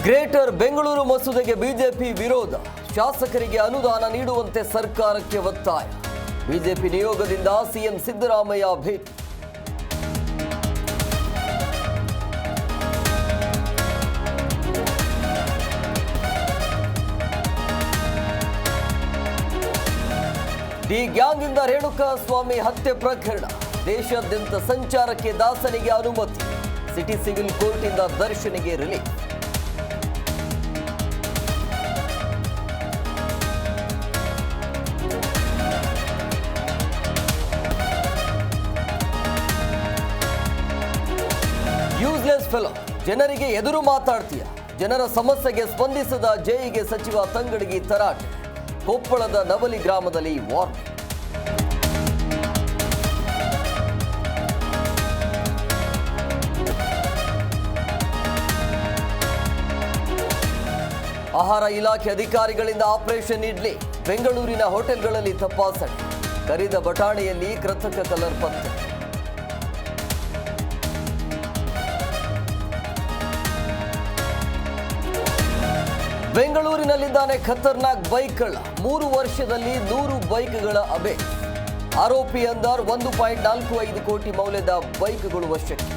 Greater Bengaluru ಮಸೂದೆಗೆ BJP ವಿರೋಧ. ಶಾಸಕರಿಗೆ ಅನುದಾನ ನೀಡುವಂತೆ ಸರ್ಕಾರಕ್ಕೆ ಒತ್ತಾಯ. ಬಿಜೆಪಿ ನಿಯೋಗದಿಂದ ಸಿಎಂ ಸಿದ್ದರಾಮಯ್ಯ ಭೇಟಿ. ಡಿ ಗ್ಯಾಂಗ್ನಿಂದ ರೇಣುಕಾಸ್ವಾಮಿ ಹತ್ಯೆ ಪ್ರಕರಣ. ದೇಶಾದ್ಯಂತ ಸಂಚಾರಕ್ಕೆ ದಾಸನಿಗೆ ಅನುಮತಿ. ಸಿಟಿ ಸಿವಿಲ್ ಕೋರ್ಟ್ನಿಂದ ದರ್ಶನಿಗೆ ರಿಲೀಫ್. ಯೂಸ್ಲೆಸ್ ಫೆಲೋ, ಜನರಿಗೆ ಎದುರು ಮಾತಾಡ್ತೀಯ. ಜನರ ಸಮಸ್ಯೆಗೆ ಸ್ಪಂದಿಸದ ಜೆಇಗೆ ಸಚಿವ ತಂಗಡಗಿ ತರಾಟೆ. ಕೊಪ್ಪಳದ ನವಲಿ ಗ್ರಾಮದಲ್ಲಿ ವಾರ್ನಿಂಗ್. ಆಹಾರ ಇಲಾಖೆ ಅಧಿಕಾರಿಗಳಿಂದ ಆಪರೇಷನ್ ಇಡ್ಲಿ. ಬೆಂಗಳೂರಿನ ಹೋಟೆಲ್ಗಳಲ್ಲಿ ತಪಾಸಣೆ. ಕರಿದ ಬಟಾಣಿಯಲ್ಲಿ ಕೃತಕ ಕಲರ್ ಪತ್ತೆ. ಬೆಂಗಳೂರಿನಲ್ಲಿದ್ದಾನೆ ಖತರ್ನಾಕ್ ಬೈಕ್ ಕಳ್ಳ. 3 ವರ್ಷದಲ್ಲಿ 100 ಬೈಕ್ಗಳ ಅಬೆ. ಆರೋಪಿ ಅಂದರ್ 1.45 ಕೋಟಿ ಮೌಲ್ಯದ ಬೈಕ್ಗಳು ವಶಕ್ಕೆ.